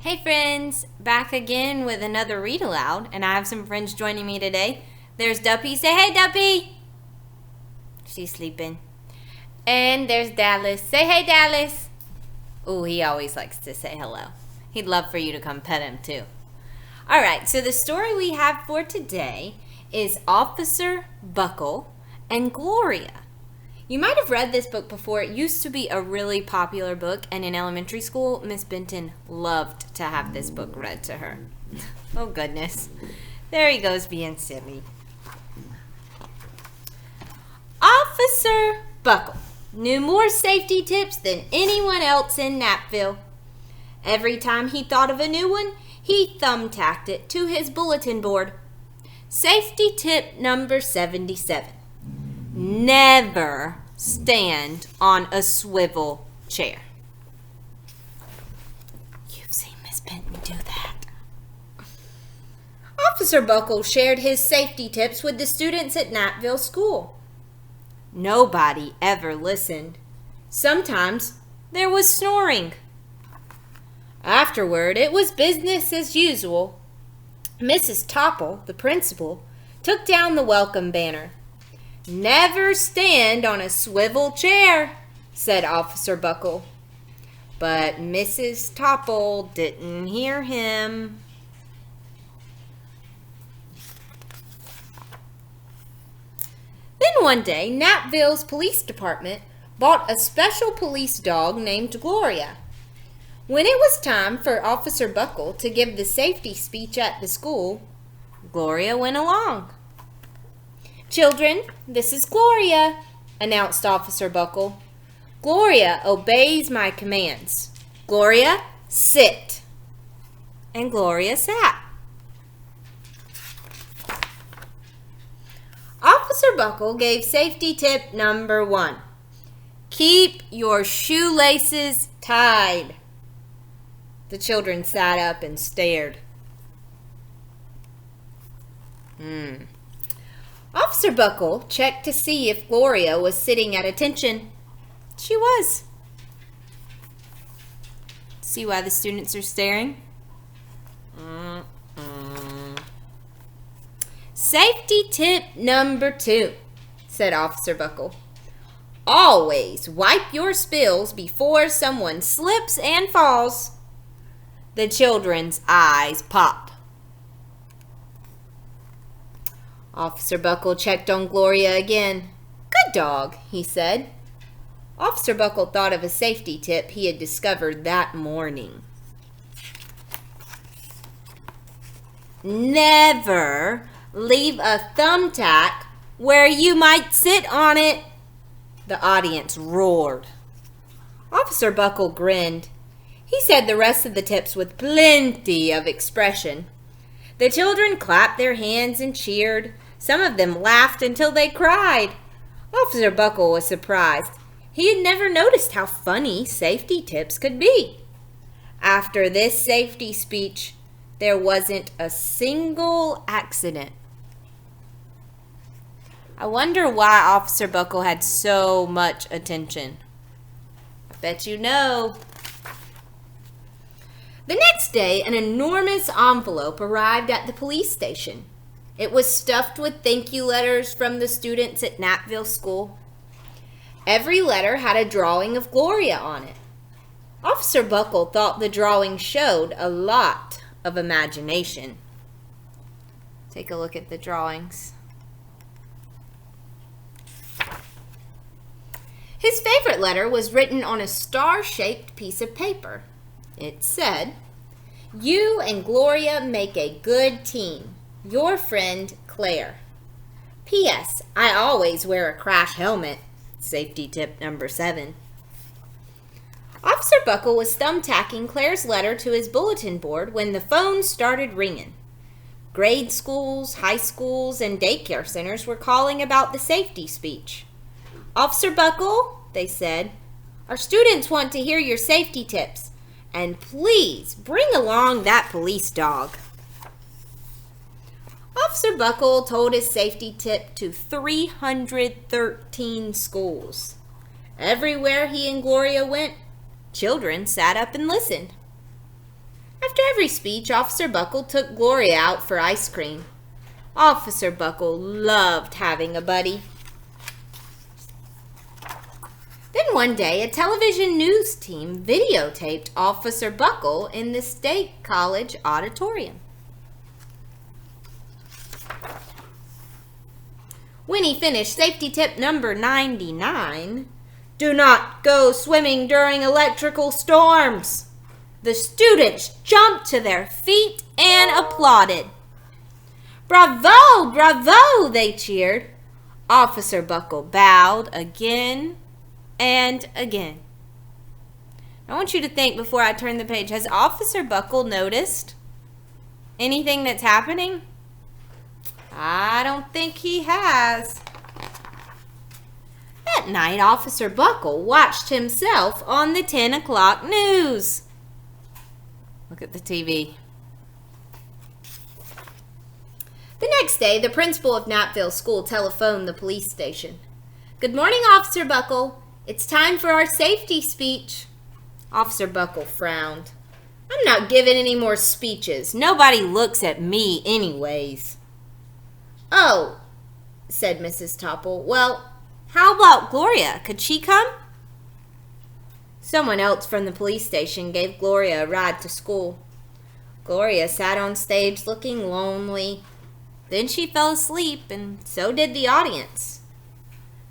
Hey friends, back again with another read aloud, and I have some friends joining me today. There's Duppy. Say hey, Duppy. She's sleeping. And there's Dallas. Say hey, Dallas. Ooh, he always likes to say hello. He'd love for you to come pet him too. All right, so the story we have for today is Officer Buckle and Gloria. You might have read this book before. It used to be a really popular book, and in elementary school, Miss Benton loved to have this book read to her. Oh, goodness. There he goes being silly. Officer Buckle knew more safety tips than anyone else in Napville. Every time he thought of a new one, he thumbtacked it to his bulletin board. Safety tip number 77. Never stand on a swivel chair. You've seen Miss Benton do that. Officer Buckle shared his safety tips with the students at Napville School. Nobody ever listened. Sometimes there was snoring. Afterward, it was business as usual. Mrs. Topple, the principal, took down the welcome banner. "Never stand on a swivel chair," said Officer Buckle. But Mrs. Topple didn't hear him. Then one day, Napville's police department bought a special police dog named Gloria. When it was time for Officer Buckle to give the safety speech at the school, Gloria went along. "Children, this is Gloria," announced Officer Buckle. "Gloria obeys my commands. Gloria, sit." And Gloria sat. Officer Buckle gave safety tip number 1. Keep your shoelaces tied. The children sat up and stared. Officer Buckle checked to see if Gloria was sitting at attention. She was. See why the students are staring? Safety tip number 2, said Officer Buckle. Always wipe your spills before someone slips and falls. The children's eyes popped. Officer Buckle checked on Gloria again. "Good dog," he said. Officer Buckle thought of a safety tip he had discovered that morning. Never leave a thumbtack where you might sit on it. The audience roared. Officer Buckle grinned. He said the rest of the tips with plenty of expression. The children clapped their hands and cheered. Some of them laughed until they cried. Officer Buckle was surprised. He had never noticed how funny safety tips could be. After this safety speech, there wasn't a single accident. I wonder why Officer Buckle had so much attention. I bet you know. The next day, an enormous envelope arrived at the police station. It was stuffed with thank you letters from the students at Napville School. Every letter had a drawing of Gloria on it. Officer Buckle thought the drawing showed a lot of imagination. Take a look at the drawings. His favorite letter was written on a star-shaped piece of paper. It said, "You and Gloria make a good team. Your friend, Claire. P.S. I always wear a crash helmet." Safety tip number 7. Officer Buckle was thumbtacking Claire's letter to his bulletin board when the phone started ringing. Grade schools, high schools, and daycare centers were calling about the safety speech. "Officer Buckle," they said, "our students want to hear your safety tips. And please bring along that police dog." Officer Buckle told his safety tip to 313 schools. Everywhere he and Gloria went, children sat up and listened. After every speech, Officer Buckle took Gloria out for ice cream. Officer Buckle loved having a buddy. Then one day, a television news team videotaped Officer Buckle in the State College auditorium. When he finished safety tip number 99, do not go swimming during electrical storms. The students jumped to their feet and applauded. Bravo, bravo, they cheered. Officer Buckle bowed again and again. I want you to think before I turn the page. Has Officer Buckle noticed anything that's happening? I don't think he has. That night, Officer Buckle watched himself on the 10 o'clock news. Look at the TV. The next day, the principal of Knappville School telephoned the police station. Good morning, Officer Buckle. It's time for our safety speech. Officer Buckle frowned. I'm not giving any more speeches. Nobody looks at me anyways. Oh, said Mrs. Topple. Well, how about Gloria? Could she come? Someone else from the police station gave Gloria a ride to school. Gloria sat on stage looking lonely. Then she fell asleep, and so did the audience.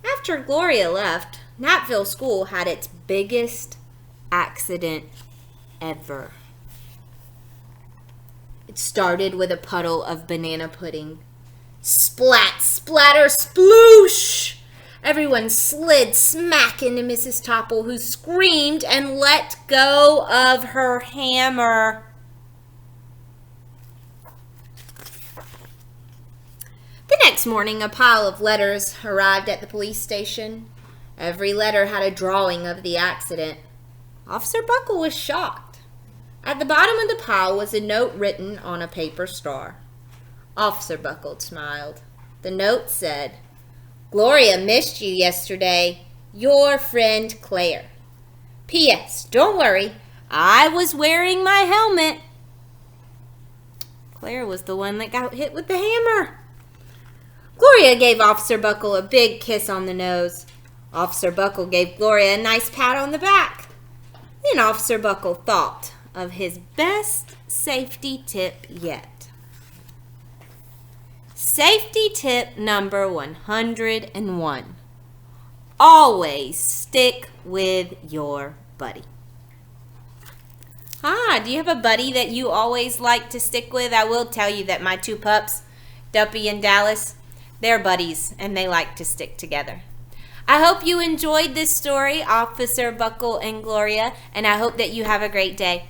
After Gloria left, Knappville School had its biggest accident ever. It started with a puddle of banana pudding. Splat, splatter, sploosh! Everyone slid smack into Mrs. Topple, who screamed and let go of her hammer. The next morning, a pile of letters arrived at the police station. Every letter had a drawing of the accident. Officer Buckle was shocked. At the bottom of the pile was a note written on a paper star. Officer Buckle smiled. The note said, Gloria missed you yesterday. Your friend Claire. P.S. Don't worry, I was wearing my helmet. Claire was the one that got hit with the hammer. Gloria gave Officer Buckle a big kiss on the nose. Officer Buckle gave Gloria a nice pat on the back. Then Officer Buckle thought of his best safety tip yet. Safety tip number 101. Always stick with your buddy. Do you have a buddy that you always like to stick with? I will tell you that my two pups, Duppy and Dallas, they're buddies and they like to stick together. I hope you enjoyed this story, Officer Buckle and Gloria, and I hope that you have a great day.